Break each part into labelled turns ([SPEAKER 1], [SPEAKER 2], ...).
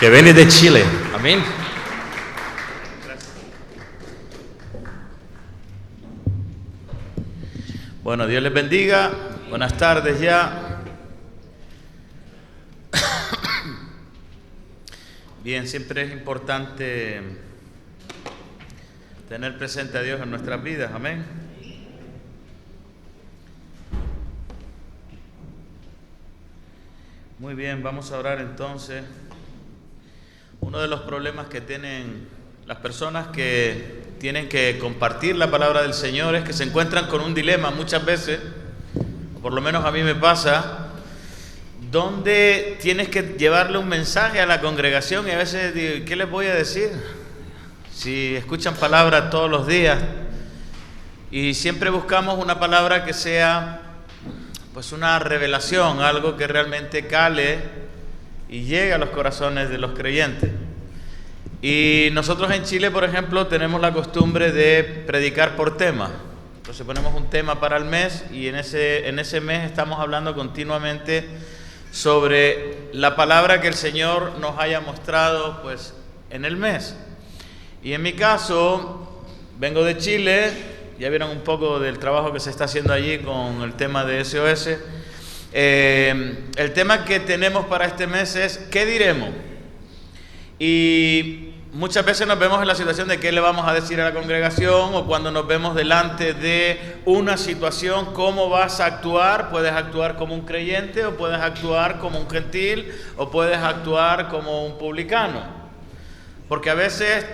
[SPEAKER 1] que viene de Chile. Amén. Bueno, Dios les bendiga. Buenas tardes ya. Bien, siempre es importante tener presente a Dios en nuestras vidas. Amén. Muy bien, vamos a orar entonces. Uno de los problemas que tienen las personas que tienen que compartir la palabra del Señor es que se encuentran con un dilema muchas veces, o por lo menos a mí me pasa, donde tienes que llevarle un mensaje a la congregación y a veces digo, ¿qué les voy a decir? Si escuchan palabra todos los días y siempre buscamos una palabra que sea pues una revelación, algo que realmente cale y llegue a los corazones de los creyentes. Y nosotros en Chile, por ejemplo, tenemos la costumbre de predicar por tema. Entonces ponemos un tema para el mes y en ese mes estamos hablando continuamente sobre la palabra que el Señor nos haya mostrado pues en el mes. Y en mi caso, vengo de Chile, ya vieron un poco del trabajo que se está haciendo allí con el tema de SOS. El tema que tenemos para este mes es ¿qué diremos? Y muchas veces nos vemos en la situación de qué le vamos a decir a la congregación, o cuando nos vemos delante de una situación, ¿cómo vas a actuar? Puedes actuar como un creyente, o puedes actuar como un gentil, o puedes actuar como un publicano. Porque a veces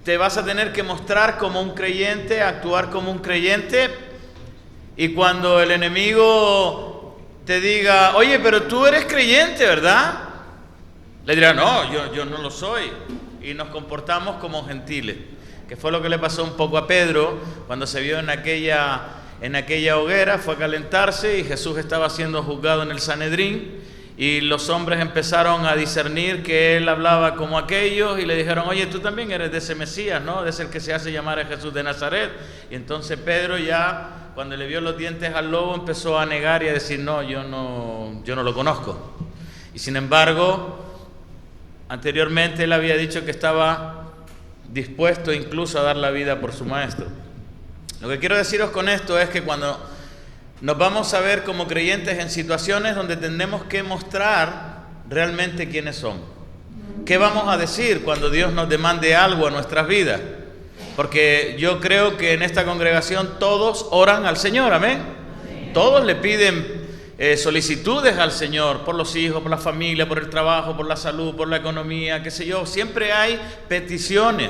[SPEAKER 1] te vas a tener que mostrar como un creyente, actuar como un creyente, y cuando el enemigo te diga, oye, pero tú eres creyente, ¿verdad? Le dirá, no, yo no lo soy. Y nos comportamos como gentiles, que fue lo que le pasó un poco a Pedro cuando se vio en aquella hoguera. Fue a calentarse y Jesús estaba siendo juzgado en el Sanedrín, y los hombres empezaron a discernir que él hablaba como aquellos y le dijeron, oye, tú también eres de ese Mesías, ¿no? De ese que se hace llamar a Jesús de Nazaret. Y entonces Pedro, ya cuando le vio los dientes al lobo, empezó a negar y a decir, no, yo no lo conozco. Y sin embargo, anteriormente él había dicho que estaba dispuesto incluso a dar la vida por su maestro. Lo que quiero deciros con esto es que cuando nos vamos a ver como creyentes en situaciones donde tenemos que mostrar realmente quiénes somos, ¿qué vamos a decir cuando Dios nos demande algo a nuestras vidas? Porque yo creo que en esta congregación todos oran al Señor, amén. Todos le piden solicitudes al Señor por los hijos, por la familia, por el trabajo, por la salud, por la economía, qué sé yo. Siempre hay peticiones.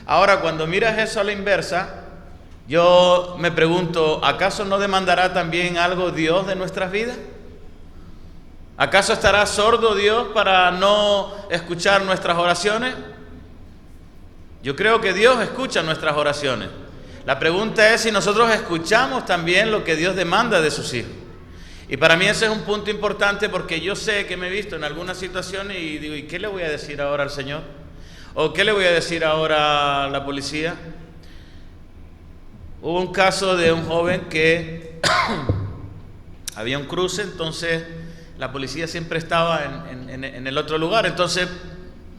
[SPEAKER 1] Ahora, cuando miras eso a la inversa, yo me pregunto, ¿acaso no demandará también algo Dios de nuestras vidas? ¿Acaso estará sordo Dios para no escuchar nuestras oraciones? Yo creo que Dios escucha nuestras oraciones. La pregunta es si nosotros escuchamos también lo que Dios demanda de sus hijos. Y para mí ese es un punto importante, porque yo sé que me he visto en algunas situaciones y digo, ¿y qué le voy a decir ahora al Señor? ¿O qué le voy a decir ahora a la policía? Hubo un caso de un joven que había un cruce, entonces la policía siempre estaba en el otro lugar, entonces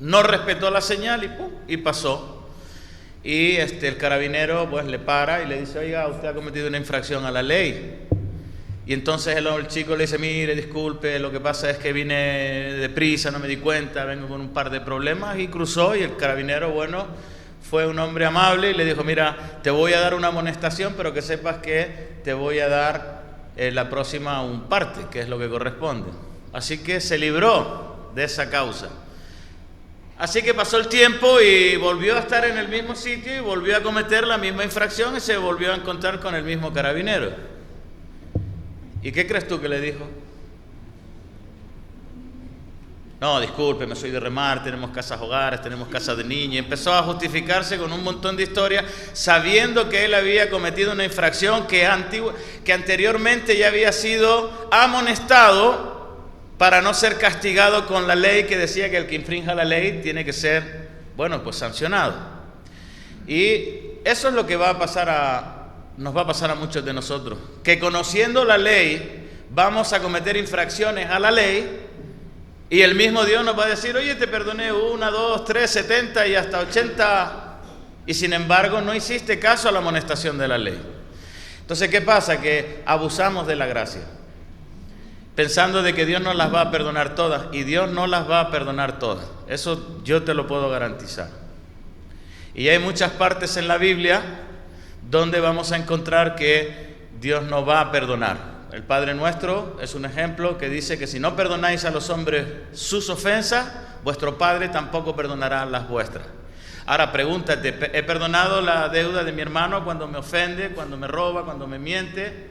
[SPEAKER 1] no respetó la señal y ¡pum! Y pasó. Y el carabinero pues le para y le dice, oiga, usted ha cometido una infracción a la ley. Y entonces el chico le dice, mire, disculpe, lo que pasa es que vine deprisa, no me di cuenta, vengo con un par de problemas, y cruzó. Y el carabinero, bueno, fue un hombre amable y le dijo, mira, te voy a dar una amonestación, pero que sepas que te voy a dar la próxima un parte, que es lo que corresponde. Así que se libró de esa causa. Así que pasó el tiempo y volvió a estar en el mismo sitio y volvió a cometer la misma infracción y se volvió a encontrar con el mismo carabinero. ¿Y qué crees tú que le dijo? No, discúlpeme, soy de Remar, tenemos casas hogares, tenemos casas de niños. Y empezó a justificarse con un montón de historias, sabiendo que él había cometido una infracción que anteriormente ya había sido amonestado para no ser castigado con la ley que decía que el que infrinja la ley tiene que ser, bueno, pues sancionado. Y eso es lo que nos va a pasar a muchos de nosotros, que conociendo la ley vamos a cometer infracciones a la ley Y el mismo Dios nos va a decir, oye, te perdoné 1, 2, 3, 70 y hasta 80, y sin embargo no hiciste caso a la amonestación de la ley. Entonces, ¿qué pasa? Que abusamos de la gracia, pensando de que Dios nos las va a perdonar todas, y Dios no las va a perdonar todas. Eso yo te lo puedo garantizar. Y hay muchas partes en la Biblia donde vamos a encontrar que Dios nos va a perdonar. El Padre Nuestro es un ejemplo que dice que si no perdonáis a los hombres sus ofensas, vuestro Padre tampoco perdonará las vuestras. Ahora pregúntate, ¿he perdonado la deuda de mi hermano cuando me ofende, cuando me roba, cuando me miente?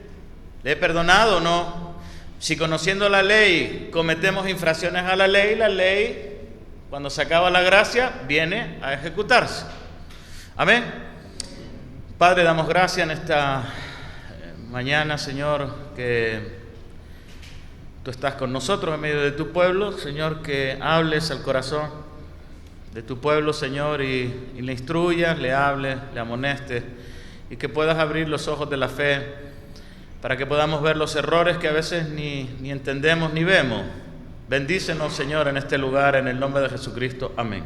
[SPEAKER 1] ¿Le he perdonado o no? Si conociendo la ley cometemos infracciones a la ley, cuando se acaba la gracia, viene a ejecutarse. Amén. Padre, damos gracias en esta mañana, Señor, que Tú estás con nosotros en medio de Tu pueblo, Señor, que hables al corazón de Tu pueblo, Señor, y le instruyas, le hables, le amonestes, y que puedas abrir los ojos de la fe para que podamos ver los errores que a veces ni entendemos ni vemos. Bendícenos, Señor, en este lugar, en el nombre de Jesucristo. Amén.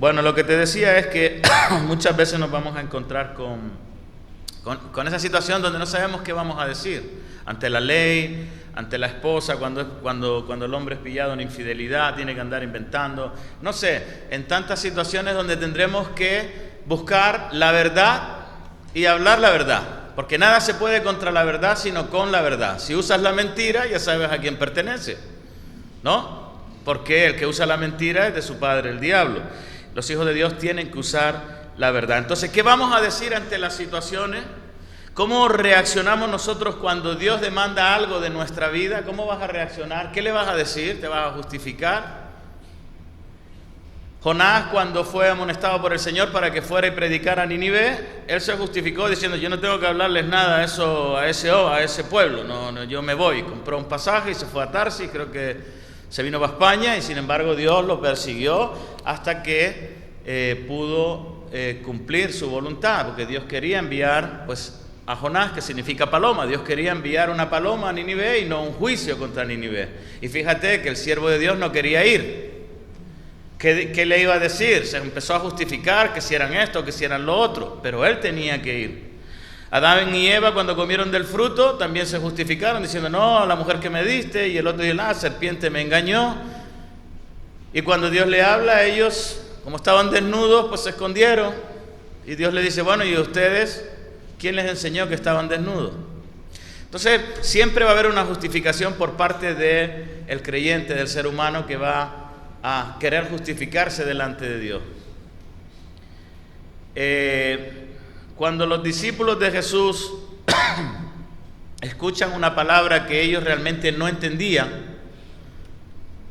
[SPEAKER 1] Bueno, lo que te decía es que muchas veces nos vamos a encontrar con esa situación donde no sabemos qué vamos a decir ante la ley, ante la esposa, cuando el hombre es pillado en infidelidad, tiene que andar inventando, no sé, en tantas situaciones donde tendremos que buscar la verdad y hablar la verdad, porque nada se puede contra la verdad sino con la verdad. Si usas la mentira, ya sabes a quién pertenece, ¿no? Porque el que usa la mentira es de su padre el diablo. Los hijos de Dios tienen que usar la verdad. Entonces, ¿qué vamos a decir ante las situaciones? ¿Cómo reaccionamos nosotros cuando Dios demanda algo de nuestra vida? ¿Cómo vas a reaccionar? ¿Qué le vas a decir? ¿Te vas a justificar? Jonás, cuando fue amonestado por el Señor para que fuera y predicara a Nínive, él se justificó diciendo, yo no tengo que hablarles nada a ese pueblo, no, yo me voy. Compró un pasaje y se fue a Tarsis, creo que se vino para España, y sin embargo Dios lo persiguió hasta que pudo cumplir su voluntad, porque Dios quería enviar a Jonás, que significa paloma. Dios quería enviar una paloma a Nínive y no un juicio contra Nínive. Y fíjate que el siervo de Dios no quería ir. ¿Qué le iba a decir? Se empezó a justificar que si eran esto, que si eran lo otro, pero él tenía que ir. Adán y Eva, cuando comieron del fruto, también se justificaron diciendo, no, la mujer que me diste, y el otro dijo, la serpiente me engañó. Y cuando Dios le habla, ellos, como estaban desnudos, pues se escondieron. Y Dios le dice, bueno, ¿y ustedes? ¿Quién les enseñó que estaban desnudos? Entonces, siempre va a haber una justificación por parte del creyente, del ser humano, que va a querer justificarse delante de Dios. Cuando los discípulos de Jesús escuchan una palabra que ellos realmente no entendían,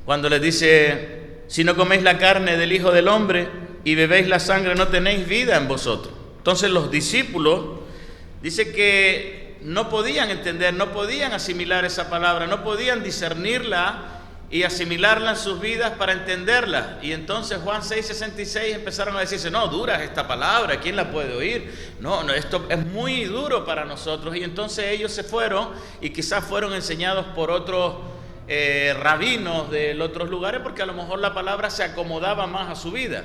[SPEAKER 1] cuando les dice, si no coméis la carne del Hijo del Hombre y bebéis la sangre, no tenéis vida en vosotros. Entonces los discípulos, dice que no podían entender, no podían asimilar esa palabra, no podían discernirla y asimilarla en sus vidas para entenderla. Y entonces Juan 6:66 empezaron a decirse, no, dura es esta palabra, ¿quién la puede oír? No, esto es muy duro para nosotros. Y entonces ellos se fueron, y quizás fueron enseñados por otros rabinos de otros lugares, porque a lo mejor la palabra se acomodaba más a su vida.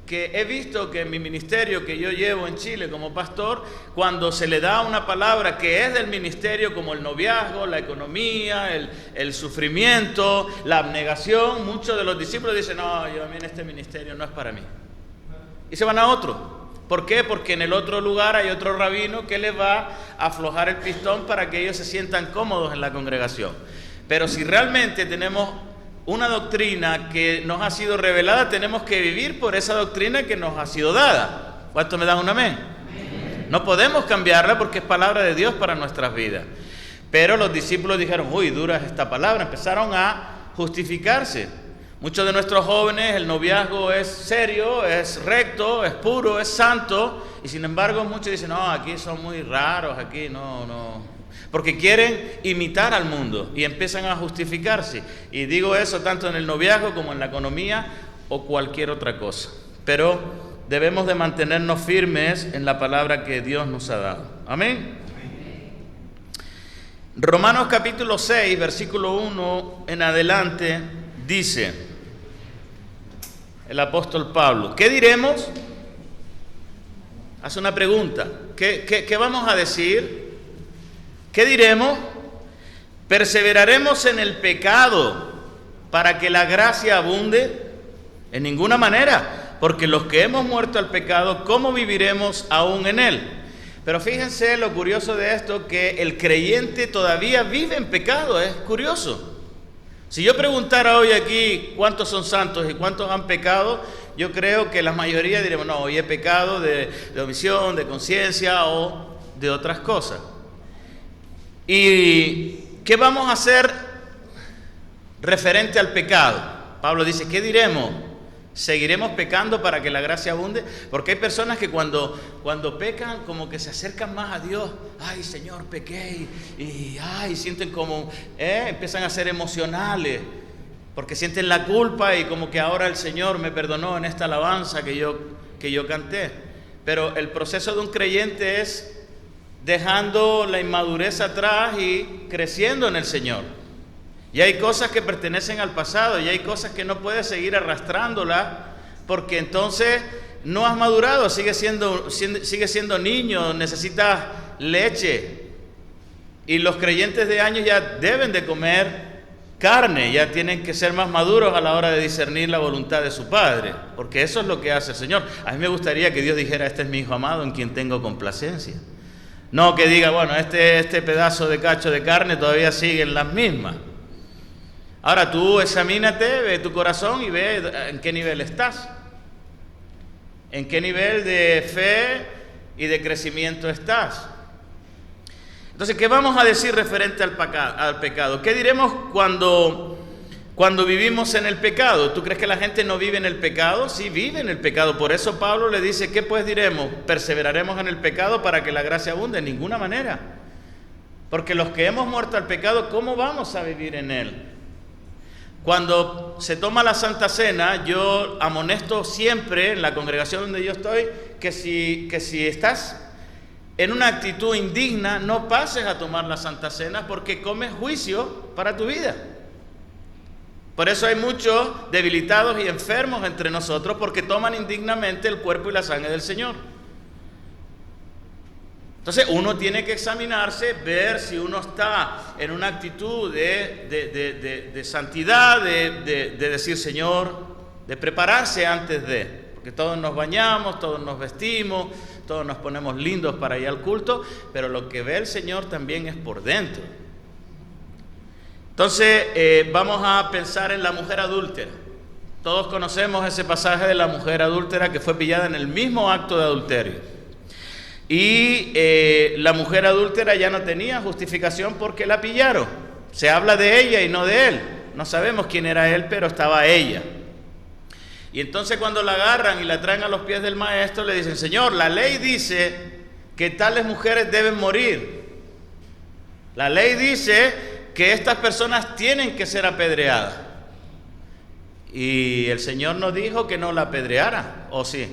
[SPEAKER 1] Que he visto que en mi ministerio que yo llevo en Chile como pastor, cuando se le da una palabra que es del ministerio, como el noviazgo, la economía, el sufrimiento, la abnegación, muchos de los discípulos dicen, no, a mí en este ministerio no es para mí, y se van a otro. ¿Por qué? Porque en el otro lugar hay otro rabino que les va a aflojar el pistón para que ellos se sientan cómodos en la congregación. Pero si realmente tenemos una doctrina que nos ha sido revelada, tenemos que vivir por esa doctrina que nos ha sido dada. ¿Cuánto me dan un amén? Amén. No podemos cambiarla porque es palabra de Dios para nuestras vidas. Pero los discípulos dijeron, uy, dura es esta palabra. Empezaron a justificarse. Muchos de nuestros jóvenes, el noviazgo es serio, es recto, es puro, es santo. Y sin embargo muchos dicen, no, aquí son muy raros, aquí no. Porque quieren imitar al mundo y empiezan a justificarse. Y digo eso tanto en el noviazgo como en la economía o cualquier otra cosa. Pero debemos de mantenernos firmes en la palabra que Dios nos ha dado. Amén. Romanos capítulo 6, versículo 1 en adelante, dice el apóstol Pablo, ¿qué diremos? Hace una pregunta, ¿qué vamos a decir? ¿Qué diremos? ¿Perseveraremos en el pecado para que la gracia abunde? En ninguna manera, porque los que hemos muerto al pecado, ¿cómo viviremos aún en él? Pero fíjense lo curioso de esto, que el creyente todavía vive en pecado, es curioso. Si yo preguntara hoy aquí cuántos son santos y cuántos han pecado, yo creo que la mayoría diremos, no, hoy he pecado de omisión, de conciencia o de otras cosas. ¿Y qué vamos a hacer referente al pecado? Pablo dice, ¿qué diremos? ¿Seguiremos pecando para que la gracia abunde? Porque hay personas que cuando pecan como que se acercan más a Dios. Ay, Señor, pequé y sienten como, empiezan a ser emocionales porque sienten la culpa y como que ahora el Señor me perdonó en esta alabanza que yo canté. Pero el proceso de un creyente es dejando la inmadurez atrás y creciendo en el Señor. Y hay cosas que pertenecen al pasado y hay cosas que no puedes seguir arrastrándolas porque entonces no has madurado, sigue siendo niño, necesitas leche. Y los creyentes de años ya deben de comer carne, ya tienen que ser más maduros a la hora de discernir la voluntad de su Padre, porque eso es lo que hace el Señor. A mí me gustaría que Dios dijera, este es mi hijo amado en quien tengo complacencia. No que diga, bueno, este pedazo de cacho de carne todavía sigue en las mismas. Ahora tú examínate, ve tu corazón y ve en qué nivel estás. En qué nivel de fe y de crecimiento estás. Entonces, ¿qué vamos a decir referente al pecado? ¿Qué diremos cuando vivimos en el pecado? ¿Tú crees que la gente no vive en el pecado? Sí, vive en el pecado. Por eso Pablo le dice, ¿qué pues diremos? ¿Perseveraremos en el pecado para que la gracia abunde? De ninguna manera. Porque los que hemos muerto al pecado, ¿cómo vamos a vivir en él? Cuando se toma la Santa Cena, yo amonesto siempre en la congregación donde yo estoy que si estás en una actitud indigna, no pases a tomar la Santa Cena porque comes juicio para tu vida. Por eso hay muchos debilitados y enfermos entre nosotros porque toman indignamente el cuerpo y la sangre del Señor. Entonces uno tiene que examinarse, ver si uno está en una actitud de santidad, de decir Señor, de prepararse antes de, porque todos nos bañamos, todos nos vestimos, todos nos ponemos lindos para ir al culto, pero lo que ve el Señor también es por dentro. Entonces vamos a pensar en la mujer adúltera. Todos conocemos ese pasaje de la mujer adúltera que fue pillada en el mismo acto de adulterio. Y la mujer adúltera ya no tenía justificación porque la pillaron. Se habla de ella y no de él. No sabemos quién era él, pero estaba ella. Y entonces cuando la agarran y la traen a los pies del maestro, le dicen, Señor, la ley dice que tales mujeres deben morir. La ley dice que estas personas tienen que ser apedreadas. Y el Señor nos dijo que no la apedreara, ¿o sí?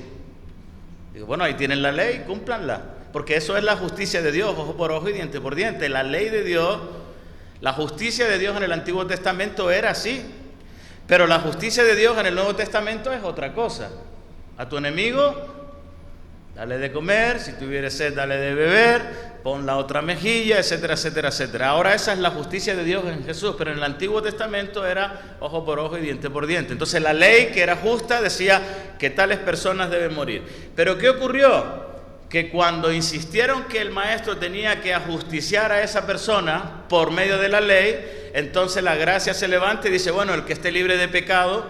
[SPEAKER 1] Digo, bueno, ahí tienen la ley, cúmplanla, porque eso es la justicia de Dios, ojo por ojo y diente por diente. La ley de Dios, la justicia de Dios en el Antiguo Testamento era así, pero la justicia de Dios en el Nuevo Testamento es otra cosa. A tu enemigo, dale de comer, si tuvieres sed, dale de beber, pon la otra mejilla, etcétera, etcétera, etcétera. Ahora esa es la justicia de Dios en Jesús, pero en el Antiguo Testamento era ojo por ojo y diente por diente. Entonces la ley que era justa decía que tales personas deben morir. Pero ¿qué ocurrió? Que cuando insistieron que el maestro tenía que ajusticiar a esa persona por medio de la ley, entonces la gracia se levanta y dice, bueno, el que esté libre de pecado,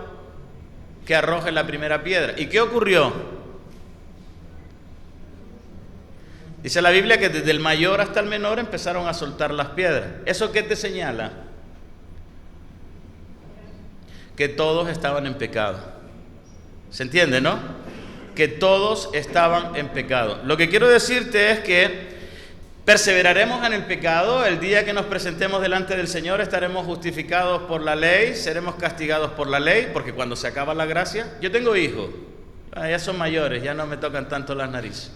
[SPEAKER 1] que arroje la primera piedra. ¿Y qué ocurrió? Dice la Biblia que desde el mayor hasta el menor empezaron a soltar las piedras. ¿Eso qué te señala? Que todos estaban en pecado. ¿Se entiende, no? Que todos estaban en pecado. Lo que quiero decirte es que perseveraremos en el pecado. El día que nos presentemos delante del Señor estaremos justificados por la ley, seremos castigados por la ley, porque cuando se acaba la gracia, yo tengo hijos, ya son mayores, ya no me tocan tanto las narices.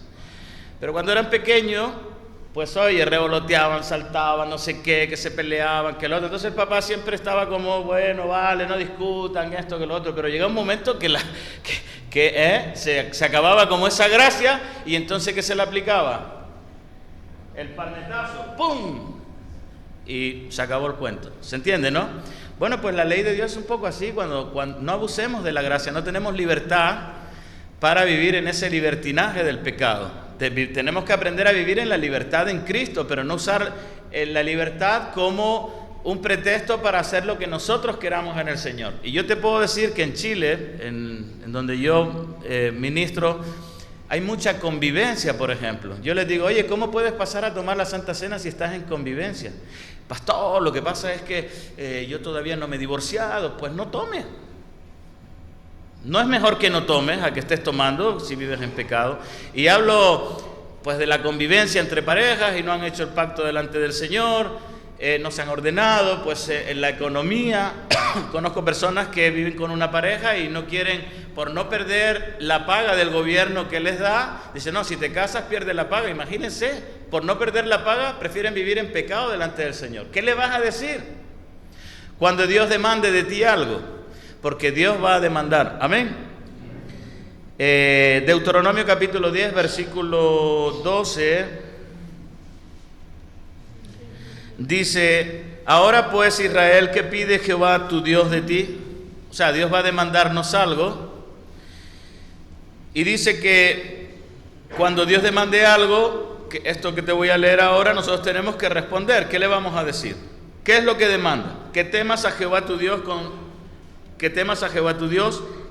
[SPEAKER 1] Pero cuando eran pequeños, pues oye, revoloteaban, saltaban, no sé qué, que se peleaban, que lo otro. Entonces el papá siempre estaba como, bueno, vale, no discutan esto, que lo otro. Pero llegó un momento que se acababa como esa gracia, y entonces ¿qué se le aplicaba? El palmetazo, ¡pum! Y se acabó el cuento. ¿Se entiende, no? Bueno, pues la ley de Dios es un poco así, cuando no abusemos de la gracia, no tenemos libertad para vivir en ese libertinaje del pecado. Tenemos que aprender a vivir en la libertad en Cristo, pero no usar la libertad como un pretexto para hacer lo que nosotros queramos en el Señor. Y yo te puedo decir que en Chile, en donde yo ministro, hay mucha convivencia, por ejemplo. Yo les digo, oye, ¿cómo puedes pasar a tomar la Santa Cena si estás en convivencia? Pastor, lo que pasa es que yo todavía no me he divorciado. Pues no tomes. No es mejor que no tomes a que estés tomando si vives en pecado. Y hablo pues de la convivencia entre parejas y no han hecho el pacto delante del Señor, no se han ordenado, pues en la economía. Conozco personas que viven con una pareja y no quieren, por no perder la paga del gobierno que les da, dicen, no, si te casas pierdes la paga. Imagínense, por no perder la paga prefieren vivir en pecado delante del Señor. ¿Qué le vas a decir cuando Dios demande de ti algo? Porque Dios va a demandar. Amén. Deuteronomio capítulo 10, versículo 12. Dice, ahora pues Israel, ¿qué pide Jehová tu Dios de ti? O sea, Dios va a demandarnos algo. Y dice que cuando Dios demande algo, que esto que te voy a leer ahora, nosotros tenemos que responder. ¿Qué le vamos a decir? ¿Qué es lo que demanda? Que temas a Jehová tu Dios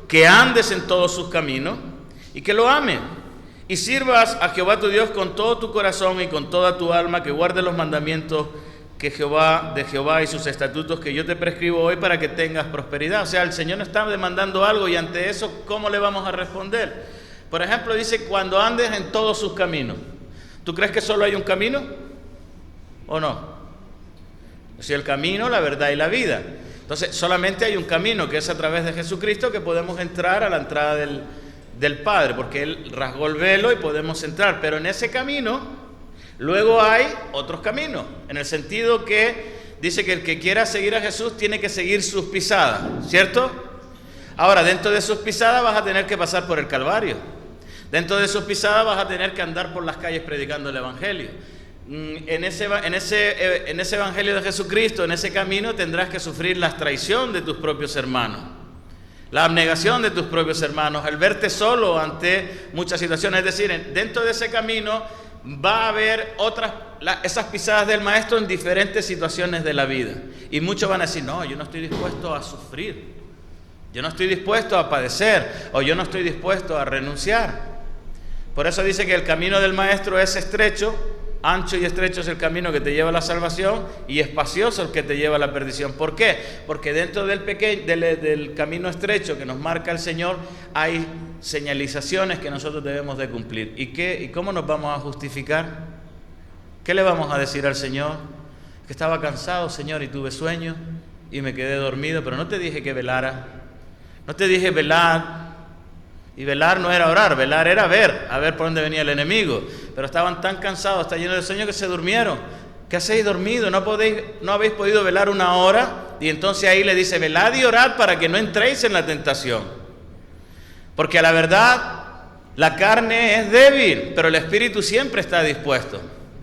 [SPEAKER 1] que andes en todos sus caminos y que lo ames, y sirvas a Jehová tu Dios con todo tu corazón y con toda tu alma, que guardes los mandamientos de Jehová y sus estatutos que yo te prescribo hoy para que tengas prosperidad. O sea, el Señor nos está demandando algo, y ante eso, ¿cómo le vamos a responder? Por ejemplo, dice, cuando andes en todos sus caminos. ¿Tú crees que solo hay un camino? ¿O no? O sea, el camino, la verdad y la vida. Entonces, solamente hay un camino, que es a través de Jesucristo, que podemos entrar a la entrada del Padre, porque Él rasgó el velo y podemos entrar. Pero en ese camino, luego hay otros caminos, en el sentido que dice que el que quiera seguir a Jesús tiene que seguir sus pisadas, ¿cierto? Ahora, dentro de sus pisadas vas a tener que pasar por el Calvario. Dentro de sus pisadas vas a tener que andar por las calles predicando el Evangelio. En ese Evangelio de Jesucristo, en ese camino, tendrás que sufrir la traición de tus propios hermanos, la abnegación de tus propios hermanos, el verte solo ante muchas situaciones. Es decir, dentro de ese camino va a haber esas pisadas del Maestro en diferentes situaciones de la vida. Y muchos van a decir, no, yo no estoy dispuesto a sufrir, yo no estoy dispuesto a padecer, o yo no estoy dispuesto a renunciar. Por eso dice que el camino del Maestro es estrecho, ancho y estrecho es el camino que te lleva a la salvación, y espacioso el que te lleva a la perdición. ¿Por qué? Porque dentro del camino estrecho que nos marca el Señor hay señalizaciones que nosotros debemos de cumplir. ¿Y cómo nos vamos a justificar? ¿Qué le vamos a decir al Señor? Que estaba cansado, Señor, y tuve sueño y me quedé dormido, pero no te dije que velara. No te dije velar. Y velar no era orar, velar era a ver por dónde venía el enemigo. Pero estaban tan cansados, está lleno de sueño, que se durmieron. ¿Qué hacéis dormido? ¿No habéis podido velar una hora? Y entonces ahí le dice, velad y orad para que no entréis en la tentación. Porque a la verdad, la carne es débil, pero el espíritu siempre está dispuesto.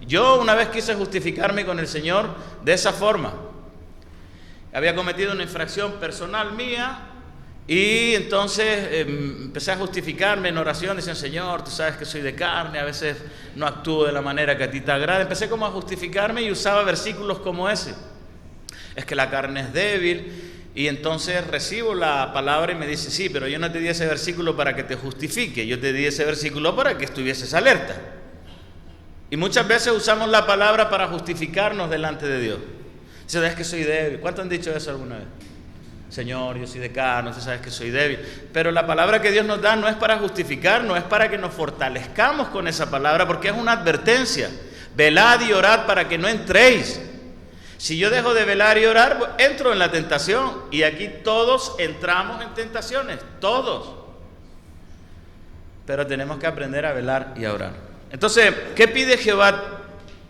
[SPEAKER 1] Yo una vez quise justificarme con el Señor de esa forma. Había cometido una infracción personal mía, y entonces empecé a justificarme en oración, diciendo, Señor, tú sabes que soy de carne, a veces no actúo de la manera que a ti te agrada. Empecé como a justificarme y usaba versículos como ese. Es que la carne es débil, y entonces recibo la palabra y me dice, sí, pero yo no te di ese versículo para que te justifique, yo te di ese versículo para que estuvieses alerta. Y muchas veces usamos la palabra para justificarnos delante de Dios. Dice, es que soy débil. ¿Cuántos han dicho eso alguna vez? Señor, yo soy de carne, tú sabes que soy débil. Pero la palabra que Dios nos da no es para justificarnos, es para que nos fortalezcamos con esa palabra, porque es una advertencia. Velad y orad para que no entréis. Si yo dejo de velar y orar, pues entro en la tentación. Y aquí todos entramos en tentaciones, todos. Pero tenemos que aprender a velar y a orar. Entonces, ¿qué pide Jehová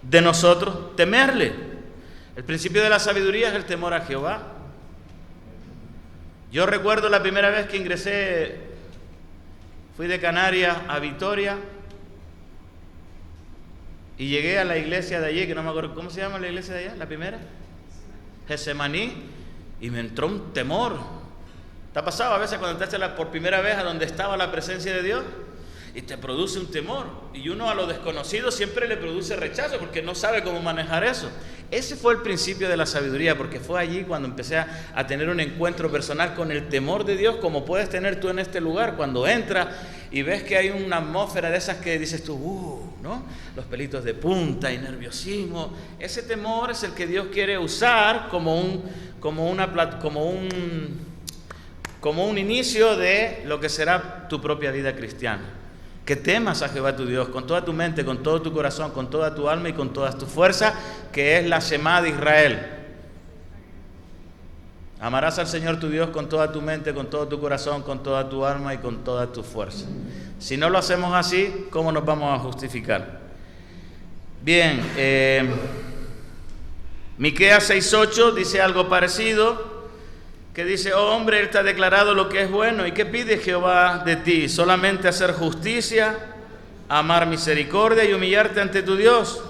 [SPEAKER 1] de nosotros temerle. El principio de la sabiduría es el temor a Jehová. Yo recuerdo la primera vez que ingresé, fui de Canarias a Vitoria y llegué a la iglesia de allí, que no me acuerdo, ¿cómo se llama la iglesia de allá? ¿La primera? Getsemaní, y me entró un temor. ¿Te ha pasado a veces cuando entraste por primera vez a donde estaba la presencia de Dios? Y te produce un temor, y uno a lo desconocido siempre le produce rechazo porque no sabe cómo manejar eso. Ese fue el principio de la sabiduría, porque fue allí cuando empecé a tener un encuentro personal con el temor de Dios, como puedes tener tú en este lugar, cuando entras y ves que hay una atmósfera de esas que dices tú, ¿no? Los pelitos de punta y nerviosismo. Ese temor es el que Dios quiere usar como un inicio de lo que será tu propia vida cristiana. Que temas a Jehová tu Dios con toda tu mente, con todo tu corazón, con toda tu alma y con todas tus fuerzas, que es la Shemá de Israel. Amarás al Señor tu Dios con toda tu mente, con todo tu corazón, con toda tu alma y con todas tus fuerzas. Si no lo hacemos así, ¿cómo nos vamos a justificar? Bien, Miqueas 6:8 dice algo parecido, que dice: oh hombre, Él te ha declarado lo que es bueno. ¿Y qué pide Jehová de ti? Solamente hacer justicia, amar misericordia y humillarte ante tu Dios.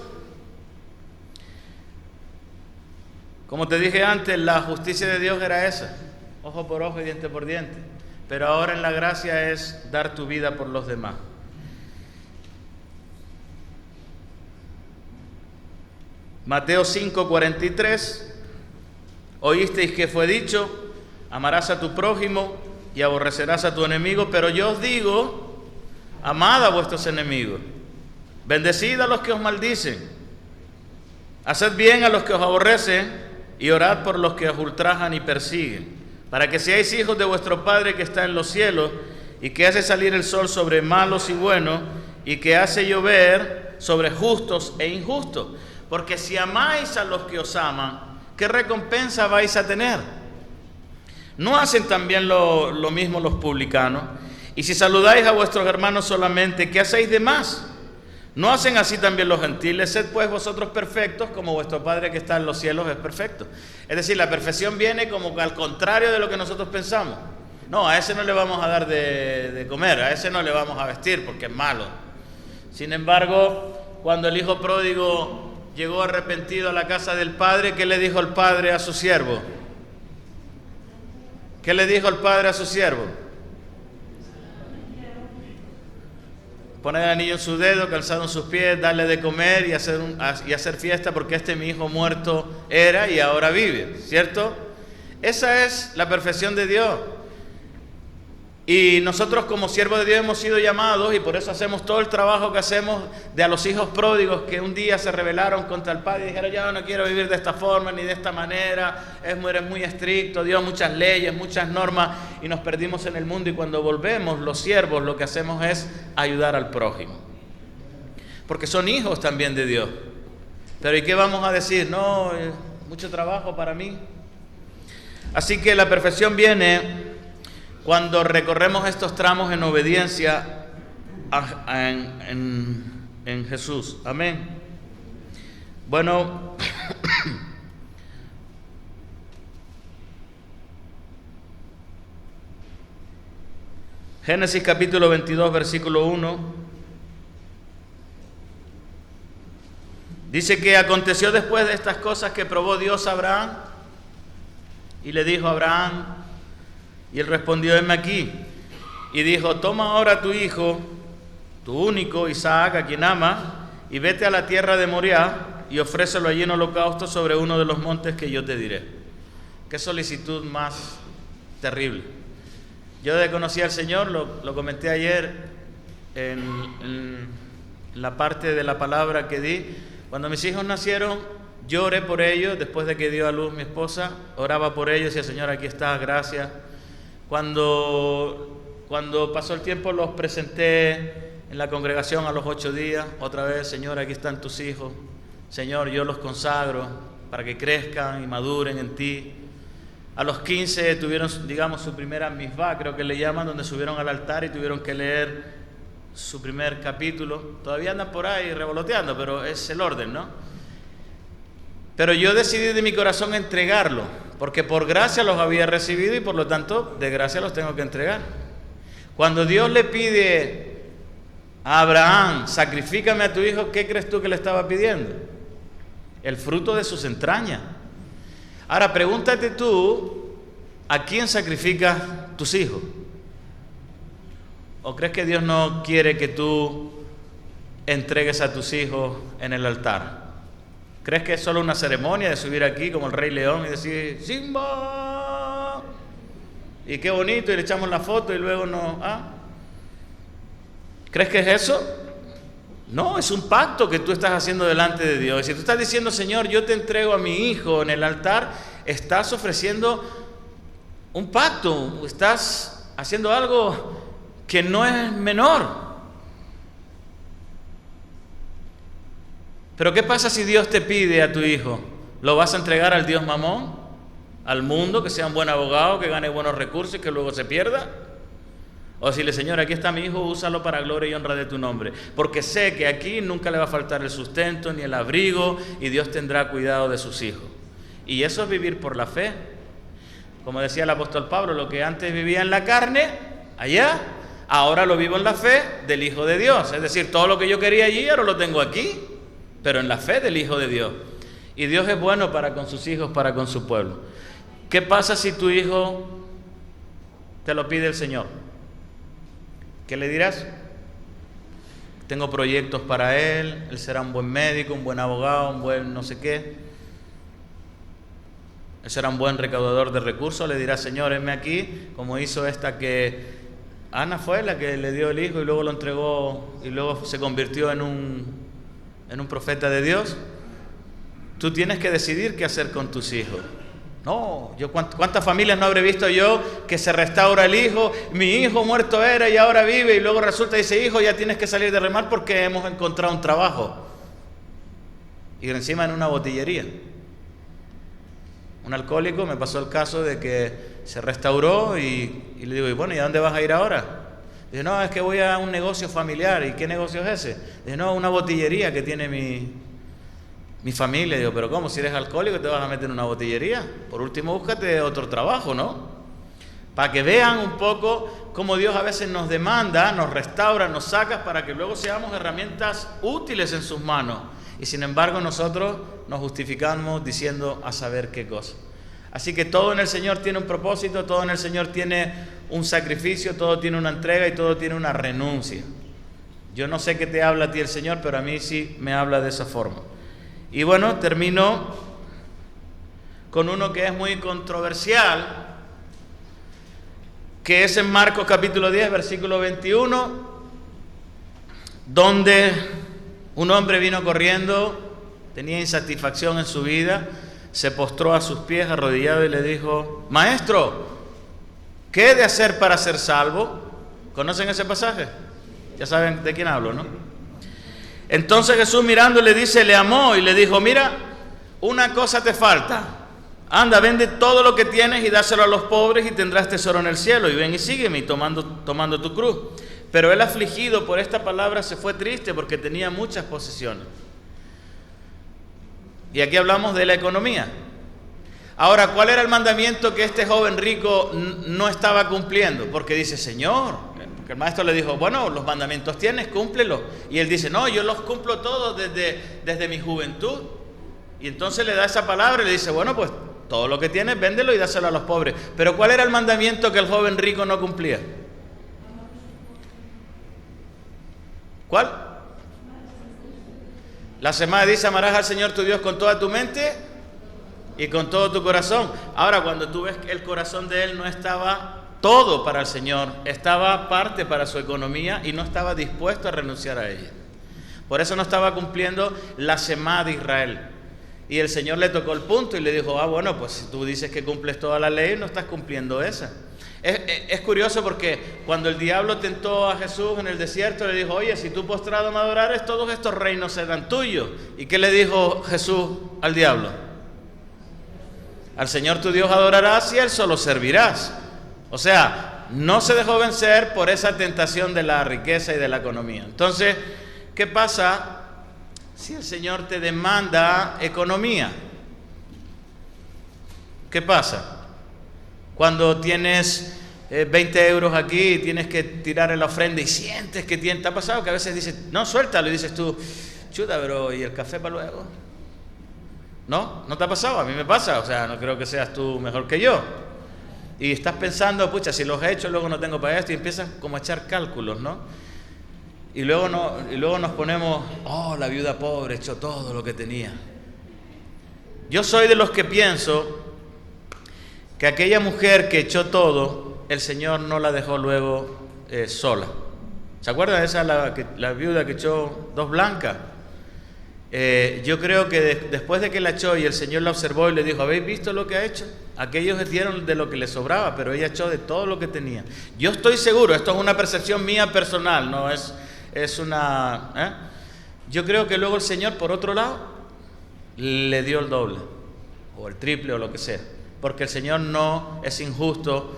[SPEAKER 1] Como te dije antes, la justicia de Dios era esa: ojo por ojo y diente por diente. Pero ahora en la gracia es dar tu vida por los demás. Mateo 5:43. Oísteis que fue dicho: amarás a tu prójimo y aborrecerás a tu enemigo, pero yo os digo: amad a vuestros enemigos, bendecid a los que os maldicen, haced bien a los que os aborrecen y orad por los que os ultrajan y persiguen, para que seáis hijos de vuestro Padre que está en los cielos, y que hace salir el sol sobre malos y buenos, y que hace llover sobre justos e injustos. Porque si amáis a los que os aman, ¿qué recompensa vais a tener? ¿No hacen también lo mismo los publicanos? Y si saludáis a vuestros hermanos solamente, ¿qué hacéis de más? ¿No hacen así también los gentiles? Sed pues vosotros perfectos, como vuestro Padre que está en los cielos es perfecto. Es decir, la perfección viene como al contrario de lo que nosotros pensamos. No, a ese no le vamos a dar de comer, a ese no le vamos a vestir porque es malo. Sin embargo, cuando el hijo pródigo llegó arrepentido a la casa del padre, ¿qué le dijo el padre a su siervo? ¿Qué le dijo el padre a su siervo? Poner el anillo en su dedo, calzado en sus pies, darle de comer y hacer fiesta, porque mi hijo muerto era y ahora vive, ¿cierto? Esa es la perfección de Dios. Y nosotros como siervos de Dios hemos sido llamados, y por eso hacemos todo el trabajo que hacemos de a los hijos pródigos que un día se rebelaron contra el Padre y dijeron: yo no quiero vivir de esta forma ni de esta manera, eres muy estricto, Dios, muchas leyes, muchas normas, y nos perdimos en el mundo. Y cuando volvemos los siervos, lo que hacemos es ayudar al prójimo, porque son hijos también de Dios. Pero ¿y qué vamos a decir? No, mucho trabajo para mí. Así que la perfección viene cuando recorremos estos tramos en obediencia en Jesús. Amén. Bueno, Génesis capítulo 22, versículo 1. Dice que aconteció después de estas cosas que probó Dios a Abraham y le dijo a Abraham, y él respondió: heme aquí. Y dijo: toma ahora tu hijo, tu único, Isaac, a quien ama, y vete a la tierra de Moriah y ofrécelo allí en holocausto sobre uno de los montes que yo te diré. Qué solicitud más terrible. Yo desde que conocí al Señor, lo comenté ayer en la parte de la palabra que di. Cuando mis hijos nacieron, yo oré por ellos. Después de que dio a luz mi esposa, oraba por ellos y decía: Señor, aquí está, gracias. Cuando pasó el tiempo, los presenté en la congregación a los 8 días. Otra vez: Señor, aquí están tus hijos. Señor, yo los consagro para que crezcan y maduren en ti. A los 15 tuvieron, digamos, su primera misvá, creo que le llaman, donde subieron al altar y tuvieron que leer su primer capítulo. Todavía andan por ahí revoloteando, pero es el orden, ¿no? Pero yo decidí de mi corazón entregarlo, porque por gracia los había recibido y por lo tanto de gracia los tengo que entregar. Cuando Dios le pide a Abraham, sacrifícame a tu hijo, ¿qué crees tú que le estaba pidiendo? El fruto de sus entrañas. Ahora pregúntate tú, ¿a quién sacrificas tus hijos? ¿O crees que Dios no quiere que tú entregues a tus hijos en el altar? ¿Crees que es solo una ceremonia de subir aquí como el Rey León y decir ¡Simba! Y qué bonito, y le echamos la foto y luego no... ¿Crees que es eso? No, es un pacto que tú estás haciendo delante de Dios. Y si tú estás diciendo, Señor, yo te entrego a mi hijo en el altar, estás ofreciendo un pacto, estás haciendo algo que no es menor. Pero ¿qué pasa si Dios te pide a tu hijo? ¿Lo vas a entregar al Dios Mamón? ¿Al mundo, que sea un buen abogado, que gane buenos recursos y que luego se pierda? O decirle, Señor, aquí está mi hijo, úsalo para gloria y honra de tu nombre, porque sé que aquí nunca le va a faltar el sustento ni el abrigo y Dios tendrá cuidado de sus hijos. Y eso es vivir por la fe. Como decía el apóstol Pablo, lo que antes vivía en la carne, allá, ahora lo vivo en la fe del Hijo de Dios. Es decir, todo lo que yo quería allí, ahora lo tengo aquí, pero en la fe del Hijo de Dios. Y Dios es bueno para con sus hijos, para con su pueblo. ¿Qué pasa si tu hijo te lo pide el Señor? ¿Qué le dirás? Tengo proyectos para él será un buen médico, un buen abogado, un buen no sé qué. Él será un buen recaudador de recursos. Le dirás, Señor, heme aquí, como hizo esta que Ana fue la que le dio el hijo y luego lo entregó y luego se convirtió en un profeta de Dios. Tú tienes que decidir qué hacer con tus hijos. No, ¿cuántas familias no habré visto yo que se restaura el hijo? Mi hijo muerto era y ahora vive, y luego resulta, dice, hijo, ya tienes que salir de remar porque hemos encontrado un trabajo. Y encima en una botillería. Un alcohólico me pasó el caso de que se restauró y le digo, y bueno, ¿y a dónde vas a ir ahora? Dice, no, es que voy a un negocio familiar. ¿Y qué negocio es ese? Dice, no, una botillería que tiene mi familia. Digo, pero ¿cómo? Si eres alcohólico te vas a meter en una botillería. Por último, búscate otro trabajo, ¿no? Para que vean un poco cómo Dios a veces nos demanda, nos restaura, nos saca para que luego seamos herramientas útiles en sus manos. Y sin embargo nosotros nos justificamos diciendo a saber qué cosa. Así que todo en el Señor tiene un propósito, todo en el Señor tiene un sacrificio, todo tiene una entrega y todo tiene una renuncia. Yo no sé qué te habla a ti el Señor, pero a mí sí me habla de esa forma. Y bueno, termino con uno que es muy controversial, que es en Marcos capítulo 10, versículo 21, donde un hombre vino corriendo, tenía insatisfacción en su vida, se postró a sus pies arrodillado y le dijo, Maestro, ¿qué he de hacer para ser salvo? ¿Conocen ese pasaje? Ya saben de quién hablo, ¿no? Entonces Jesús mirando le dice, le amó y le dijo, mira, una cosa te falta. Anda, vende todo lo que tienes y dáselo a los pobres y tendrás tesoro en el cielo. Y ven y sígueme tomando tu cruz. Pero él, afligido por esta palabra, se fue triste porque tenía muchas posesiones. Y aquí hablamos de la economía. Ahora, ¿cuál era el mandamiento que este joven rico no estaba cumpliendo? Porque dice, Señor, porque el maestro le dijo, bueno, los mandamientos tienes, cúmplelos. Y él dice, no, yo los cumplo todos desde mi juventud. Y entonces le da esa palabra y le dice, bueno, pues todo lo que tienes, véndelo y dáselo a los pobres. Pero ¿cuál era el mandamiento que el joven rico no cumplía? ¿Cuál? La semana dice, amarás al Señor tu Dios con toda tu mente y con todo tu corazón. Ahora, cuando tú ves que el corazón de él no estaba todo para el Señor, estaba parte para su economía y no estaba dispuesto a renunciar a ella. Por eso no estaba cumpliendo la semá de Israel. Y el Señor le tocó el punto y le dijo, bueno, pues si tú dices que cumples toda la ley, no estás cumpliendo esa. Es curioso porque cuando el diablo tentó a Jesús en el desierto, le dijo, oye, si tú postrado me adorares, todos estos reinos serán tuyos. ¿Y qué le dijo Jesús al diablo? Al Señor tu Dios adorarás y Él solo servirás. O sea, no se dejó vencer por esa tentación de la riqueza y de la economía. Entonces, ¿qué pasa si el Señor te demanda economía? ¿Qué pasa? Cuando tienes 20 euros aquí y tienes que tirar en la ofrenda y sientes que ¿te ha pasado? Que a veces dices, no, suéltalo, y dices tú, chuta, pero ¿y el café para luego? ¿No? ¿No te ha pasado? A mí me pasa, o sea, no creo que seas tú mejor que yo. Y estás pensando, pucha, si los he hecho, luego no tengo para esto, y empiezas como a echar cálculos, ¿no? Y luego nos ponemos, oh, la viuda pobre echó todo lo que tenía. Yo soy de los que pienso que aquella mujer que echó todo, el Señor no la dejó luego sola. ¿Se acuerdan de esa, la viuda que echó 2 blancas? Yo creo que después de que la echó y el Señor la observó y le dijo, ¿habéis visto lo que ha hecho? Aquellos dieron de lo que les sobraba, pero ella echó de todo lo que tenía. Yo estoy seguro, esto es una percepción mía personal, no es una... Yo creo que luego el Señor, por otro lado, le dio el doble, o el triple, o lo que sea, porque el Señor no es injusto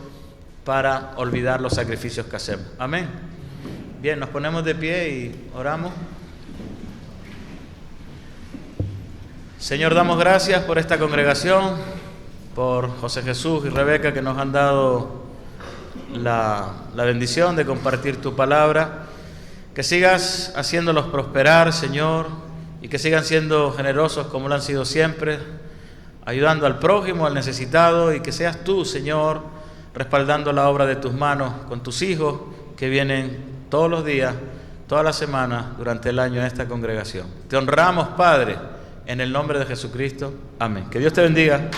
[SPEAKER 1] para olvidar los sacrificios que hacemos. Amén. Bien, nos ponemos de pie y oramos. Señor, damos gracias por esta congregación, por José Jesús y Rebeca, que nos han dado la bendición de compartir tu palabra. Que sigas haciéndolos prosperar, Señor, y que sigan siendo generosos como lo han sido siempre, ayudando al prójimo, al necesitado, y que seas tú, Señor, respaldando la obra de tus manos con tus hijos que vienen todos los días, todas las semanas, durante el año en esta congregación. Te honramos, Padre, en el nombre de Jesucristo. Amén. Que Dios te bendiga.